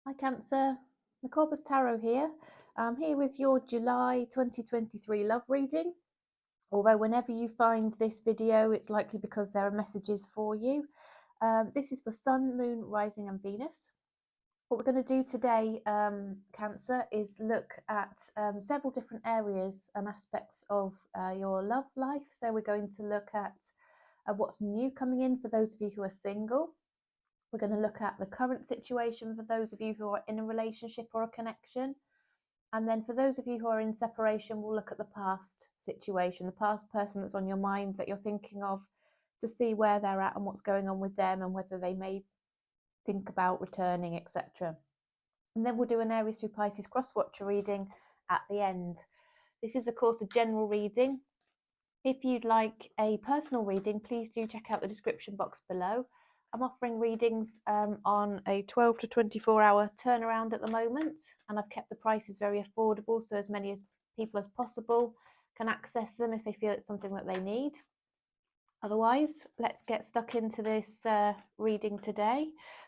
Hi Cancer, Macabra's Tarot here. I'm here with your July 2023 love reading. Although whenever you find this video, it's likely because there are messages for you. This is for Sun, Moon, Rising and Venus. What we're going to do today, Cancer, is look at several different areas and aspects of your love life. So we're going to look at what's new coming in for those of you who are single. We're going to look at the current situation for those of you who are in a relationship or a connection. And then for those of you who are in separation, we'll look at the past situation, the past person that's on your mind that you're thinking of, to see where they're at and what's going on with them and whether they may think about returning, etc. And then we'll do an Aries through Pisces Crosswatcher reading at the end. This is, of course, a general reading. If you'd like a personal reading, please do check out the description box below. I'm offering readings on a 12 to 24 hour turnaround at the moment, and I've kept the prices very affordable so as many people as possible can access them if they feel it's something that they need. Otherwise, let's get stuck into this reading today.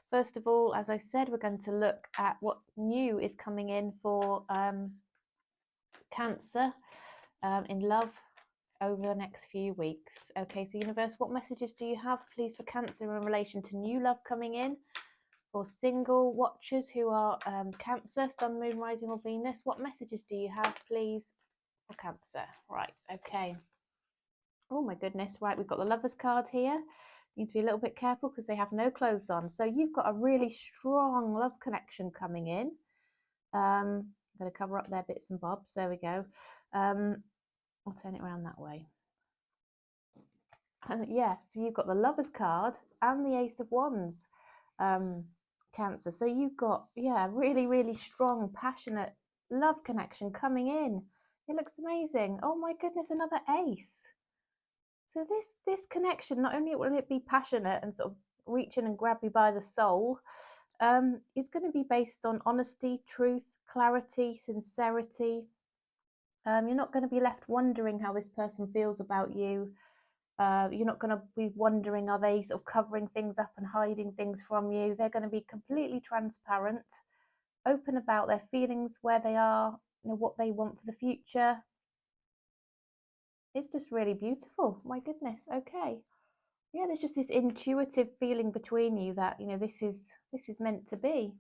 First of all, as I said, we're going to look at what new is coming in for Cancer in love over the next few weeks. Okay, so universe, what messages do you have, please, for Cancer in relation to new love coming in? For single watchers who are Cancer, Sun, Moon, Rising or Venus, what messages do you have, please, for Cancer? Right, okay. Oh my goodness, right, we've got the Lovers card here. You need to be a little bit careful because they have no clothes on. So you've got a really strong love connection coming in. I'm going to cover up their bits and bobs. There we go. I'll turn it around that way. Yeah, so you've got the Lovers card and the Ace of Wands, Cancer. So you've got, yeah, really, really strong, passionate love connection coming in. It looks amazing. Oh my goodness, another ace. So this connection, not only will it be passionate and sort of reach in and grab you by the soul, is going to be based on honesty, truth, clarity, sincerity. You're not going to be left wondering how this person feels about you. You're not going to be wondering, are they sort of covering things up and hiding things from you? They're going to be completely transparent, open about their feelings, where they are, what they want for the future. It's just really beautiful. My goodness. Okay. Yeah, there's just this intuitive feeling between you that, this is meant to be.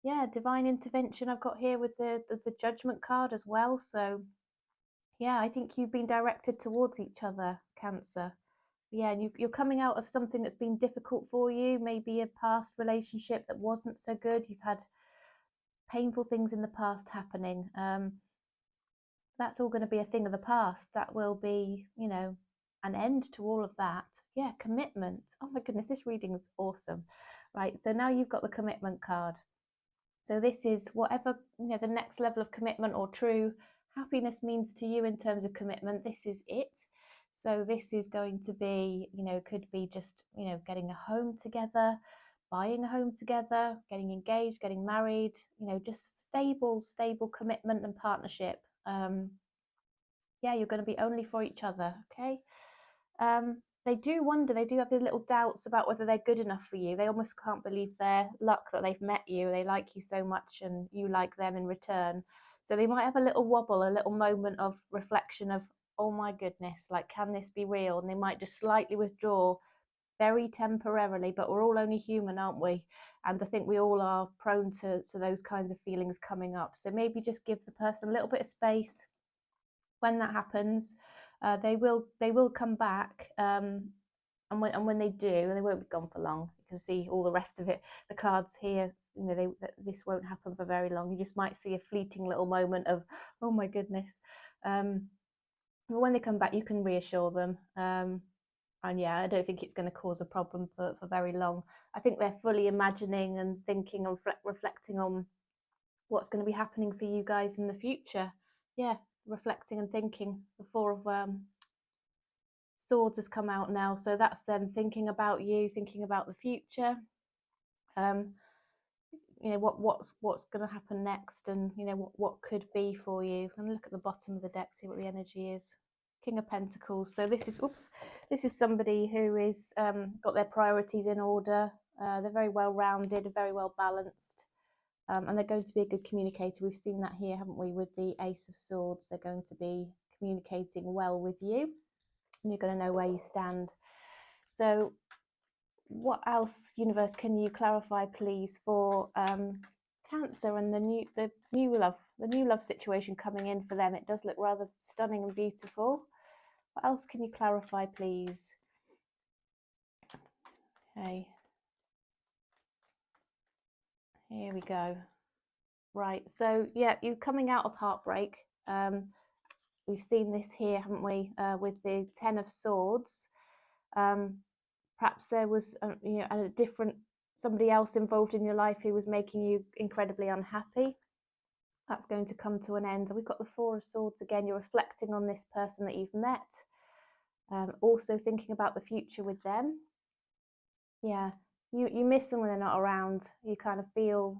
Yeah, divine intervention I've got here with the Judgment card as well. So yeah, I think you've been directed towards each other, Cancer. Yeah, and you're coming out of something that's been difficult for you, maybe a past relationship that wasn't so good. You've had painful things in the past happening. That's all going to be a thing of the past. That will be, an end to all of that. Yeah, commitment. Oh my goodness, this reading is awesome. Right, so now you've got the commitment card. So this is whatever, the next level of commitment or true happiness means to you in terms of commitment. This is it. So this is going to be, could be just, getting a home together, buying a home together, getting engaged, getting married, just stable commitment and partnership. Yeah, you're going to be only for each other, okay? They do wonder, they do have these little doubts about whether they're good enough for you. They almost can't believe their luck that they've met you. They like you so much and you like them in return. So they might have a little wobble, a little moment of reflection of, oh my goodness, like, can this be real? And they might just slightly withdraw very temporarily, but we're all only human, aren't we? And I think we all are prone to those kinds of feelings coming up. So maybe just give the person a little bit of space. When that happens, they will come back, and when they do, they won't be gone for long. You can see all the rest of it. The cards here, this won't happen for very long. You just might see a fleeting little moment of, oh my goodness. But when they come back, you can reassure them. And yeah, I don't think it's going to cause a problem for very long. I think they're fully imagining and thinking and reflecting on what's going to be happening for you guys in the future. Yeah, reflecting and thinking. The Four of Swords has come out now, so that's them thinking about you, thinking about the future. What's going to happen next, and what could be for you. And look at the bottom of the deck, see what the energy is. King of Pentacles. So this is somebody who is got their priorities in order. They're very well rounded, very well balanced. and they're going to be a good communicator. We've seen that here, haven't we, with the Ace of Swords. They're going to be communicating well with you, and you're going to know where you stand. So what else, universe, can you clarify, please, for Cancer and the new love situation coming in for them? It does look rather stunning and beautiful. What else can you clarify, please? Okay, here we go. Right, so yeah, you're coming out of heartbreak. We've seen this here, haven't we, with the Ten of Swords. Perhaps there was a different somebody else involved in your life who was making you incredibly unhappy. That's going to come to an end. And we've got the Four of Swords again. You're reflecting on this person that you've met, also thinking about the future with them. Yeah, you miss them when they're not around. You kind of feel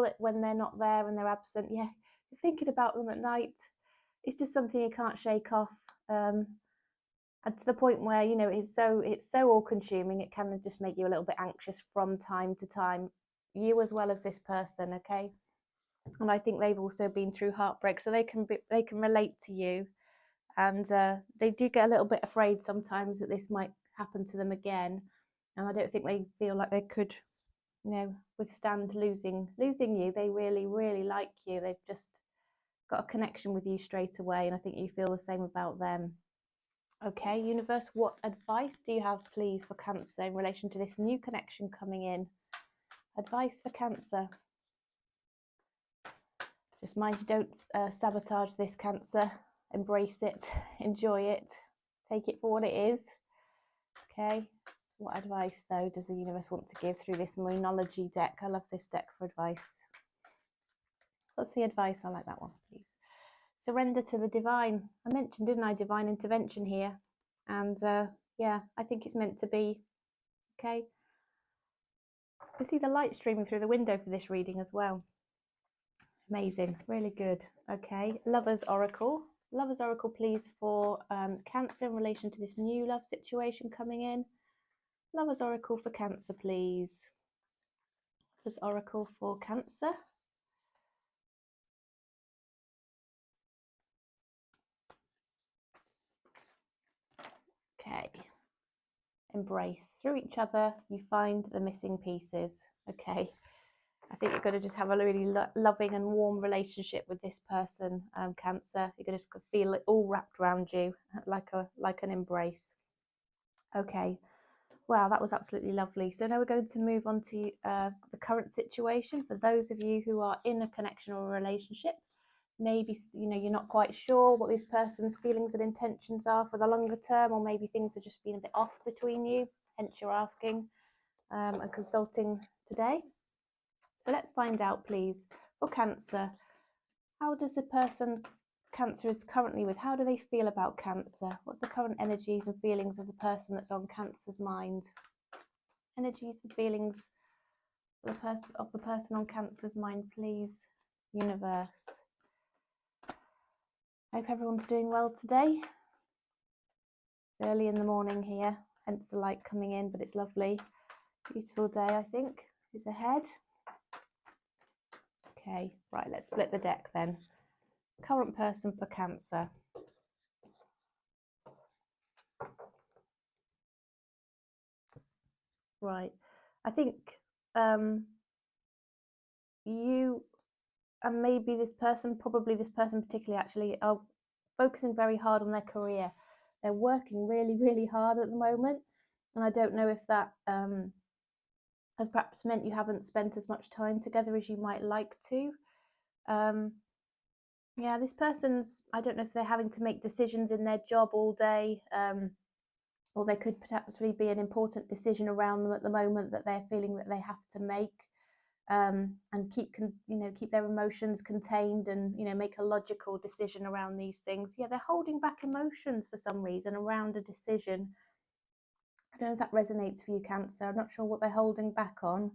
it when they're not there and they're absent. Yeah, you're thinking about them at night. It's just something you can't shake off. And to the point where, you know, it's so all-consuming, it can just make you a little bit anxious from time to time, you as well as this person, okay? And I think they've also been through heartbreak, so they can relate to you, and they do get a little bit afraid sometimes that this might happen to them again, and I don't think they feel like they could, you know, withstand losing you. They really, really like you. They've just got a connection with you straight away, and I think you feel the same about them. Okay, universe, what advice do you have, please, for Cancer in relation to this new connection coming in? Advice for Cancer. Just mind you don't sabotage this, Cancer. Embrace it, enjoy it, take it for what it is. Okay, what advice, though, does the universe want to give through this Moonology deck? I love this deck for advice. What's the advice? I like that one, please. Surrender to the divine. I mentioned, didn't I, divine intervention here? And yeah, I think it's meant to be. Okay. You see the light streaming through the window for this reading as well. Amazing, really good. Okay, Lover's Oracle. Lover's Oracle, please, for Cancer in relation to this new love situation coming in. Lover's Oracle for Cancer, please. Lover's Oracle for Cancer. Okay. Embrace. Through each other, you find the missing pieces. Okay. I think you're going to just have a really loving and warm relationship with this person, Cancer. You're going to just feel it all wrapped around you like an embrace. Okay. Wow, that was absolutely lovely. So now we're going to move on to the current situation. For those of you who are in a connection or a relationship, maybe you're not quite sure what this person's feelings and intentions are for the longer term, or maybe things have just been a bit off between you, hence you're asking and consulting today. So let's find out, please, for Cancer, how does the person Cancer is currently with, how do they feel about Cancer? What's the current energies and feelings of the person that's on Cancer's mind? Energies and feelings of the person on Cancer's mind, please, universe. Hope everyone's doing well today. It's early in the morning here, hence the light coming in, but it's lovely. Beautiful day, I think, is ahead. Okay, right, let's split the deck then. Current person for Cancer. Right, I think you and maybe this person, probably this person particularly actually, are focusing very hard on their career. They're working really, really hard at the moment, and I don't know if that has perhaps meant you haven't spent as much time together as you might like to. Yeah, this person's, I don't know if they're having to make decisions in their job all day, or there could potentially be an important decision around them at the moment that they're feeling that they have to make, and keep their emotions contained, and make a logical decision around these things. Yeah, they're holding back emotions for some reason around a decision. I don't know if that resonates for you, Cancer. I'm not sure what they're holding back on,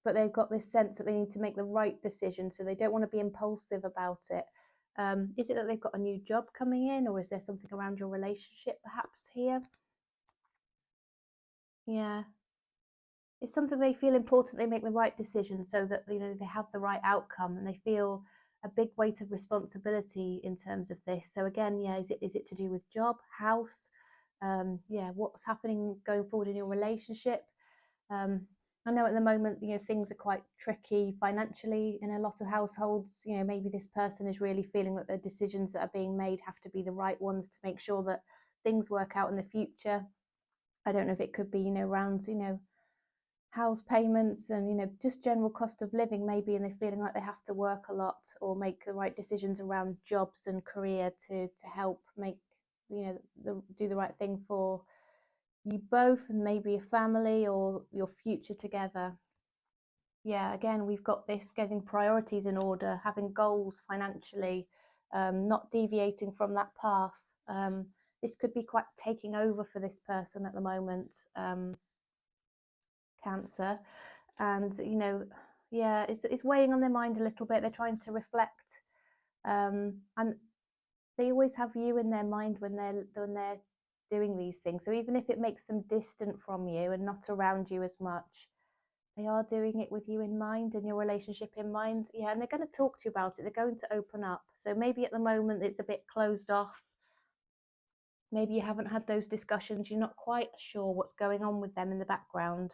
but they've got this sense that they need to make the right decision, so they don't want to be impulsive about it. Is it that they've got a new job coming in, or is there something around your relationship perhaps here? Yeah. it's something they feel important, they make the right decision so that, you know, they have the right outcome, and they feel a big weight of responsibility in terms of this. So again, yeah, is it to do with job, house, yeah, what's happening going forward in your relationship? um, I know at the moment, you know, things are quite tricky financially in a lot of households. You know, maybe this person is really feeling that the decisions that are being made have to be the right ones to make sure that things work out in the future. I don't know if it could be, you know, around, you know, house payments and, you know, just general cost of living maybe, and they're feeling like they have to work a lot or make the right decisions around jobs and career to help make, you know, do the right thing for you both and maybe a family or your future together. Yeah, again, we've got this getting priorities in order, having goals financially, not deviating from that path. This could be quite taking over for this person at the moment, Cancer. And, you know, yeah, it's weighing on their mind a little bit. They're trying to reflect. And they always have you in their mind when they're doing these things. So even if it makes them distant from you and not around you as much, they are doing it with you in mind and your relationship in mind. Yeah, and they're going to talk to you about it. They're going to open up. So maybe at the moment it's a bit closed off. Maybe you haven't had those discussions. You're not quite sure what's going on with them in the background.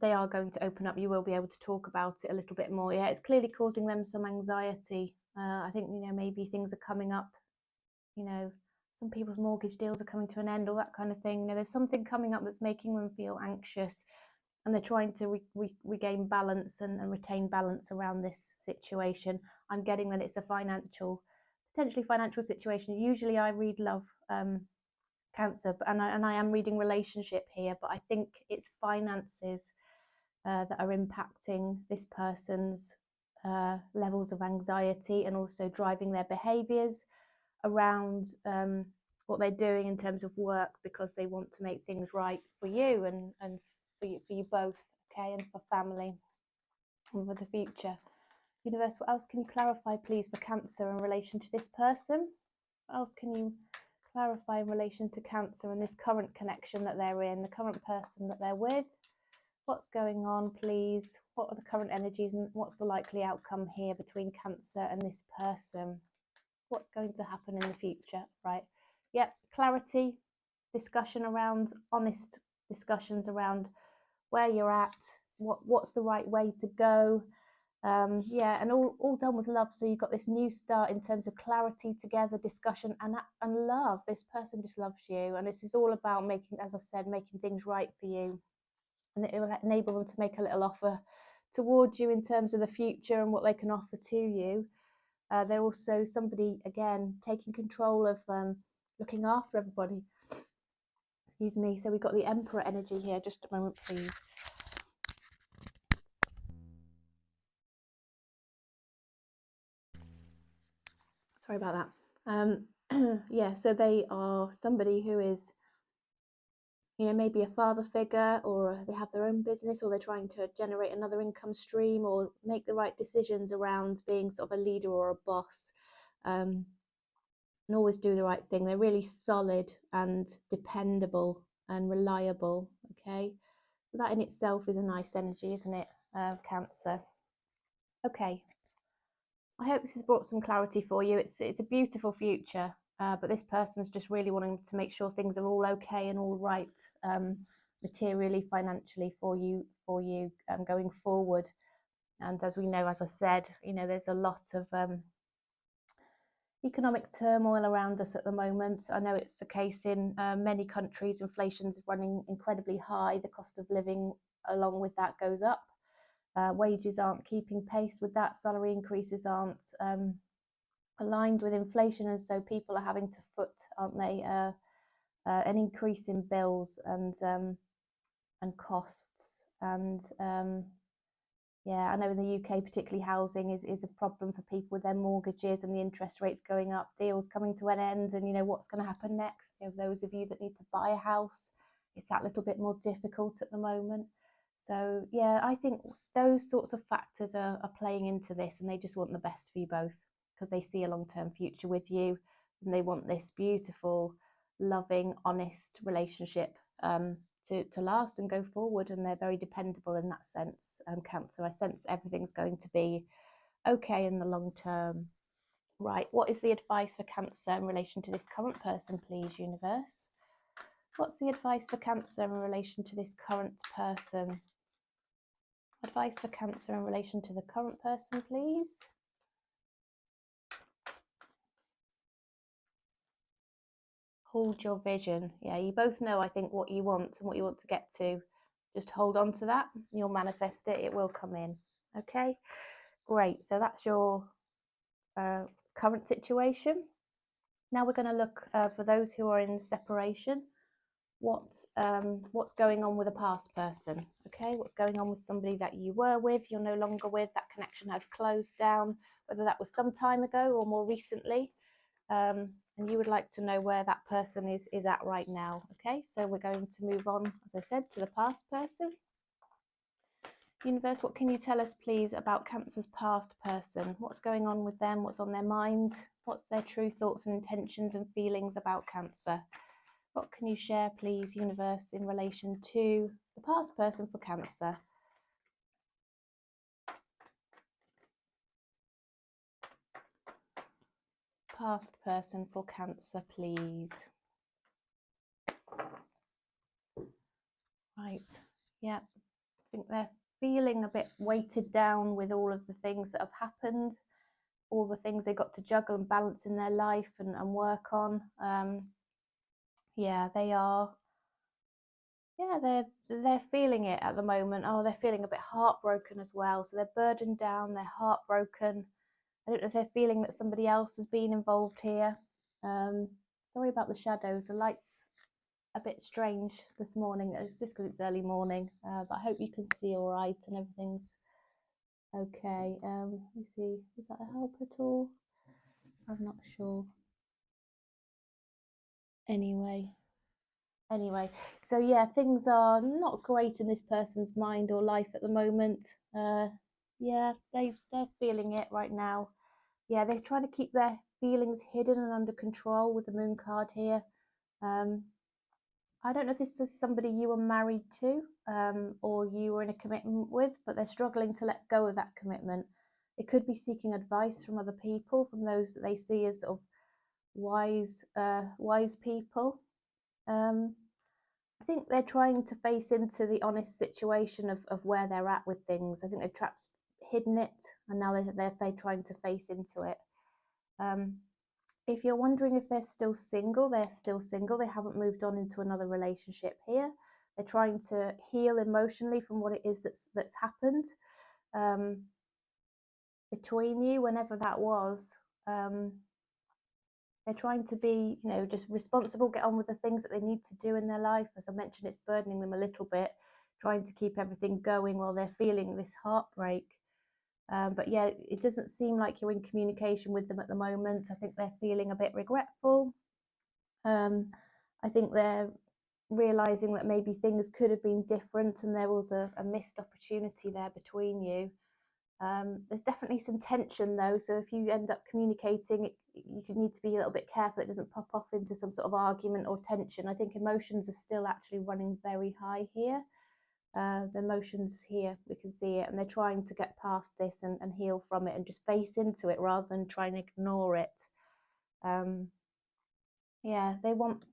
They are going to open up. You will be able to talk about it a little bit more. Yeah, it's clearly causing them some anxiety. I think, you know, maybe things are coming up, you know, some people's mortgage deals are coming to an end, all that kind of thing. You know, there's something coming up that's making them feel anxious, and they're trying to regain balance and retain balance around this situation. I'm getting that it's a potentially financial situation. Usually I read love, Cancer, and I am reading relationship here, but I think it's finances that are impacting this person's levels of anxiety and also driving their behaviours around what they're doing in terms of work, because they want to make things right for you and for you both, okay, and for family and for the future. Universe, what else can you clarify, please, for Cancer in relation to this person? What else can you clarify in relation to Cancer and this current connection that they're in, the current person that they're with? What's going on, please? What are the current energies and what's the likely outcome here between Cancer and this person? What's going to happen in the future, right? Yep, clarity, discussion around, honest discussions around where you're at, what's the right way to go. Yeah, and all done with love. So you've got this new start in terms of clarity together, discussion, and love. This person just loves you, and this is all about making, as I said, making things right for you, and it will enable them to make a little offer towards you in terms of the future and what they can offer to you. They're also somebody, again, taking control of looking after everybody. Excuse me. So we've got the Emperor energy here. Just a moment, please. Sorry about that. Yeah, so they are somebody who is, you know, maybe a father figure, or they have their own business, or they're trying to generate another income stream or make the right decisions around being sort of a leader or a boss. And always do the right thing. They're really solid and dependable and reliable, okay? So that in itself is a nice energy, isn't it, Cancer? Okay, I hope this has brought some clarity for you. It's a beautiful future, but this person's just really wanting to make sure things are all okay and all right, materially, financially for you going forward. And as we know, as I said, you know, there's a lot of economic turmoil around us at the moment. I know it's the case in many countries. Inflation's running incredibly high. The cost of living along with that goes up. Wages aren't keeping pace with that. Salary increases aren't aligned with inflation, and so people are having to foot, aren't they, an increase in bills and costs. And yeah, I know in the UK, particularly housing is a problem for people with their mortgages and the interest rates going up, deals coming to an end, and, you know, what's going to happen next. You know, those of you that need to buy a house, it's that little bit more difficult at the moment. So yeah, I think those sorts of factors are playing into this, and they just want the best for you both because they see a long-term future with you, and they want this beautiful, loving, honest relationship to last and go forward, and they're very dependable in that sense. Cancer, I sense everything's going to be okay in the long term. Right, what is the advice for Cancer in relation to this current person, please, universe? What's the advice for Cancer in relation to this current person? Advice for Cancer in relation to the current person, please. Hold your vision. Yeah, you both know, I think, what you want and what you want to get to. Just hold on to that. You'll manifest it. It will come in. Okay, great. So that's your current situation. Now we're going to look for those who are in separation. What's going on with a past person? Okay, what's going on with somebody that you were with, you're no longer with, that connection has closed down, whether that was some time ago or more recently. And you would like to know where that person is at right now. Okay, so we're going to move on, as I said, to the past person. Universe, what can you tell us, please, about Cancer's past person? What's going on with them? What's on their mind? What's their true thoughts and intentions and feelings about Cancer? What can you share, please, universe, in relation to the past person for Cancer? Past person for Cancer, please. Right, yeah, I think they're feeling a bit weighted down with all of the things that have happened, all the things they got to juggle and balance in their life and work on. Yeah, they are. Yeah, they're feeling it at the moment. Oh, they're feeling a bit heartbroken as well. So they're burdened down, they're heartbroken. I don't know if they're feeling that somebody else has been involved here. Sorry about the shadows. The light's a bit strange this morning. It's just because it's early morning. But I hope you can see all right and everything's okay. Let me see. Does that help at all? I'm not sure. Anyway, so yeah, things are not great in this person's mind or life at the moment. Yeah, they're feeling it right now. Yeah, they're trying to keep their feelings hidden and under control with the moon card here. I don't know if this is somebody you were married to or you were in a commitment with, but they're struggling to let go of that commitment. It could be seeking advice from other people, from those that they see as sort of wise people. I think they're trying to face into the honest situation of where they're at with things. I think they've perhaps hidden it, and now they're trying to face into it. If you're wondering if they're still single, they're still single. They haven't moved on into another relationship here. They're trying to heal emotionally from what it is that's happened between you, whenever that was. They're trying to be, just responsible, get on with the things that they need to do in their life. As I mentioned, it's burdening them a little bit, trying to keep everything going while they're feeling this heartbreak. But yeah, it doesn't seem like you're in communication with them at the moment. I think they're feeling a bit regretful. I think they're realizing that maybe things could have been different and there was a missed opportunity there between you. There's definitely some tension though, so if you end up communicating, you need to be a little bit careful it doesn't pop off into some sort of argument or tension. I think emotions are still actually running very high here. The emotions here, we can see it, and they're trying to get past this and heal from it and just face into it rather than try and ignore it. Yeah, they want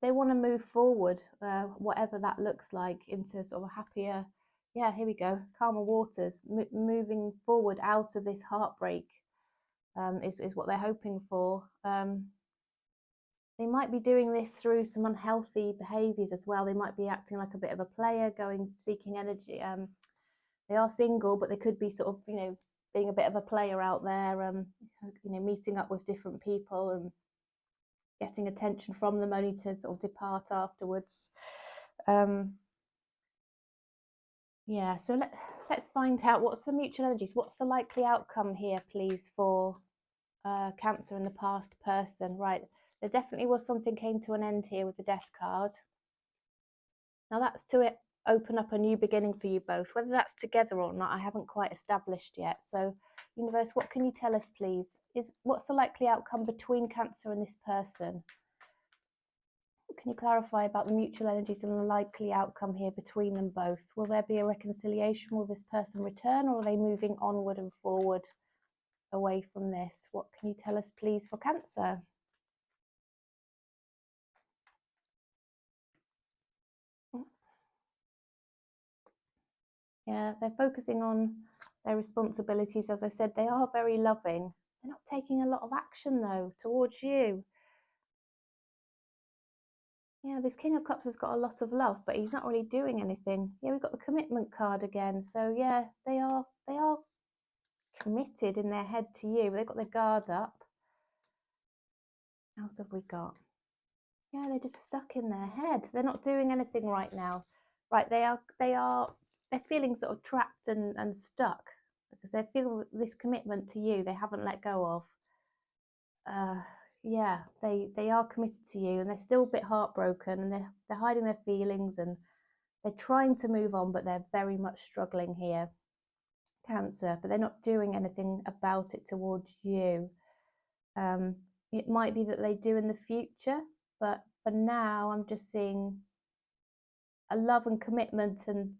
to move forward, whatever that looks like, into sort of a happier, yeah, here we go, calmer waters, moving forward out of this heartbreak is what they're hoping for. They might be doing this through some unhealthy behaviours as well. They might be acting like a bit of a player, seeking energy. They are single, but they could be sort of, being a bit of a player out there, meeting up with different people and getting attention from them only to sort of depart afterwards. Yeah, so let's find out what's the mutual energies. What's the likely outcome here, please, for Cancer in the past person? Right, there definitely was something came to an end here with the Death card. Now that's to open up a new beginning for you both. Whether that's together or not, I haven't quite established yet. So, universe, what can you tell us, please? What's the likely outcome between Cancer and this person? can you clarify about the mutual energies and the likely outcome here between them both? Will there be a reconciliation? Will this person return, or are they moving onward and forward away from this? What can you tell us, please, for Cancer? Yeah, they're focusing on their responsibilities. As I said, they are very loving. They're not taking a lot of action, though, towards you. Yeah, this King of Cups has got a lot of love, but he's not really doing anything. Yeah, we've got the commitment card again. So yeah, they are committed in their head to you. They've got their guard up. What else have we got? Yeah, they're just stuck in their head. They're not doing anything right now. Right, they're feeling sort of trapped and stuck because they feel this commitment to you they haven't let go of. Yeah, they are committed to you, and they're still a bit heartbroken, and they're hiding their feelings, and they're trying to move on, but they're very much struggling here, Cancer, but they're not doing anything about it towards you. It might be that they do in the future, but for now I'm just seeing a love and commitment and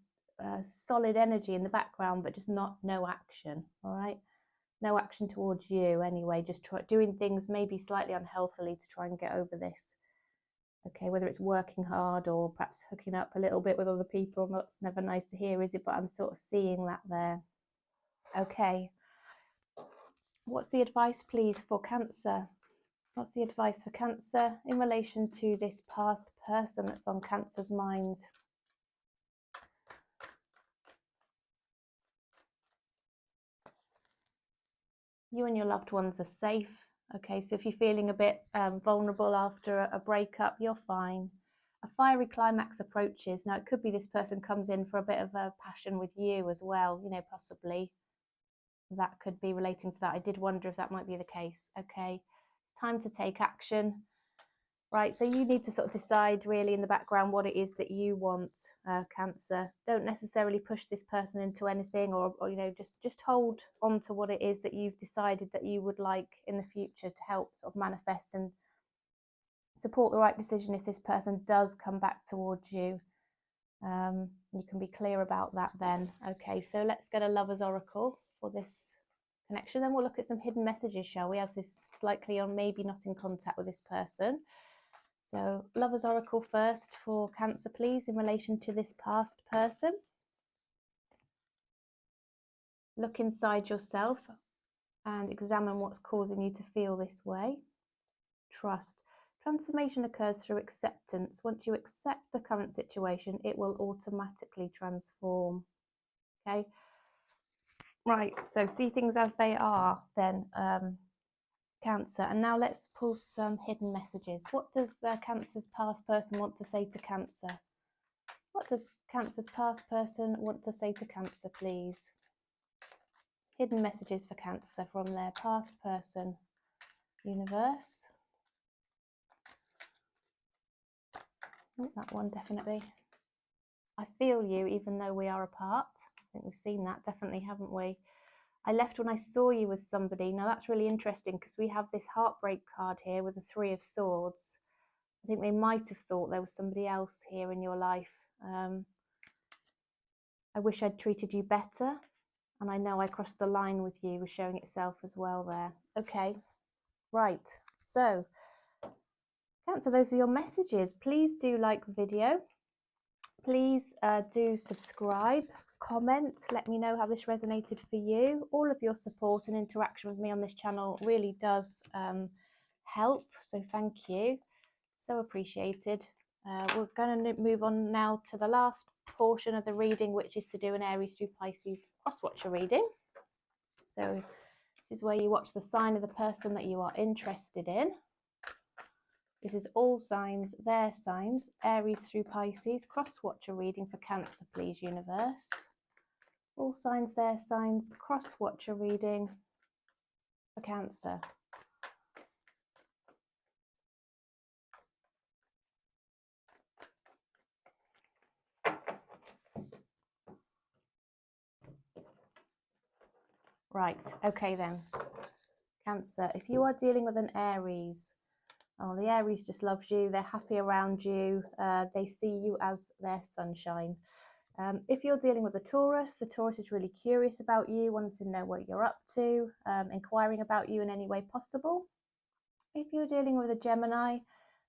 solid energy in the background, but just no action. All right, no action towards you anyway, just doing things maybe slightly unhealthily to try and get over this. Okay, whether it's working hard or perhaps hooking up a little bit with other people. That's never nice to hear, is it? But I'm sort of seeing that there. Okay, what's the advice, please, for Cancer? What's the advice for Cancer in relation to this past person that's on Cancer's mind? You and your loved ones are safe. Okay, so if you're feeling a bit vulnerable after a breakup, you're fine. A fiery climax approaches. Now, it could be this person comes in for a bit of a passion with you as well, you know, possibly. That could be relating to that. I did wonder if that might be the case. Okay, it's time to take action. Right, so you need to sort of decide really in the background what it is that you want, Cancer. Don't necessarily push this person into anything, or you know, just hold on to what it is that you've decided that you would like in the future to help sort of manifest and support the right decision if this person does come back towards you. You can be clear about that then. Okay, so let's get a Lover's Oracle for this connection. Then we'll look at some hidden messages, shall we, as this is likely or maybe not in contact with this person. So Lover's Oracle first for Cancer, please, in relation to this past person. Look inside yourself and examine what's causing you to feel this way. Trust. Transformation occurs through acceptance. Once you accept the current situation, it will automatically transform. Okay. Right, so see things as they are then, Cancer. And now let's pull some hidden messages. What does Cancer's past person want to say to Cancer? What does Cancer's past person want to say to Cancer, please? Hidden messages for Cancer from their past person, universe. Oh, that one definitely. I feel you even though we are apart. I think we've seen that definitely, haven't we? I left when I saw you with somebody. Now that's really interesting because we have this heartbreak card here with the Three of Swords. I think they might have thought there was somebody else here in your life. I wish I'd treated you better. And I know I crossed the line with you, was showing itself as well there. Okay, right. So, Cancer, those are your messages. Please do like the video. Please do subscribe, comment, let me know how this resonated for you. All of your support and interaction with me on this channel really does help, so thank you. So appreciated. We're going to move on now to the last portion of the reading, which is to do an Aries through Pisces Crosswatcher reading. So this is where you watch the sign of the person that you are interested in. This is all signs, their signs, Aries through Pisces, Crosswatcher reading for Cancer, please, universe. All signs, their signs, Crosswatcher reading for Cancer. Right, okay then. Cancer, if you are dealing with an Aries, Oh, the Aries just loves you. They're happy around you. They see you as their sunshine. If you're dealing with the Taurus is really curious about you, wanting to know what you're up to, inquiring about you in any way possible. If you're dealing with the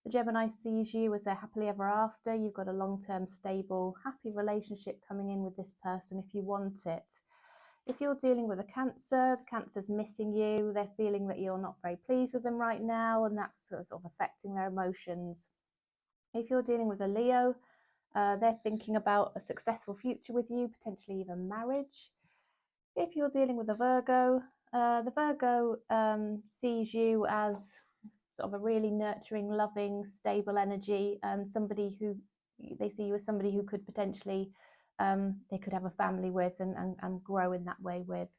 Gemini sees you as their happily ever after. You've got a long-term, stable, happy relationship coming in with this person if you want it. If you're dealing with a Cancer, the Cancer's missing you. They're feeling that you're not very pleased with them right now, and that's sort of affecting their emotions. If you're dealing with a Leo, they're thinking about a successful future with you, potentially even marriage. If you're dealing with a Virgo, the Virgo sees you as sort of a really nurturing, loving, stable energy, somebody who they see you as somebody who could potentially they could have a family with and grow in that way with.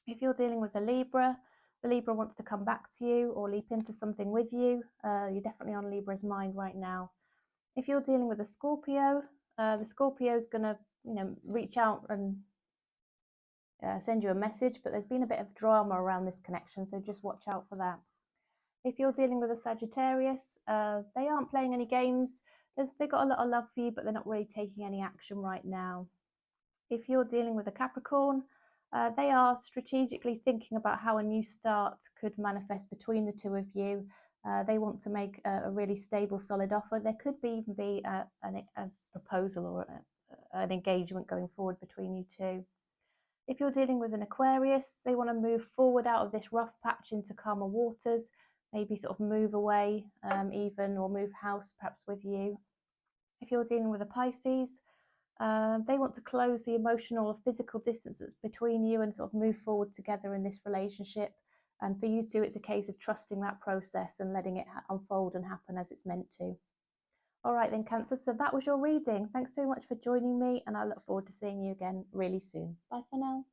If you're dealing with the Libra wants to come back to you or leap into something with you. You're definitely on Libra's mind right now. If you're dealing with a Scorpio, the Scorpio is going to reach out and send you a message, but there's been a bit of drama around this connection, so just watch out for that. If you're dealing with a Sagittarius, they aren't playing any games. They've got a lot of love for you, but they're not really taking any action right now. If you're dealing with a Capricorn, they are strategically thinking about how a new start could manifest between the two of you. They want to make a really stable, solid offer. There could even be a proposal or an engagement going forward between you two. If you're dealing with an Aquarius, they want to move forward out of this rough patch into calmer waters, maybe sort of move away even, or move house perhaps with you. If you're dealing with a Pisces, they want to close the emotional or physical distance that's between you and sort of move forward together in this relationship. And for you two, it's a case of trusting that process and letting it unfold and happen as it's meant to. All right then, Cancer, so that was your reading. Thanks so much for joining me, and I look forward to seeing you again really soon. Bye for now.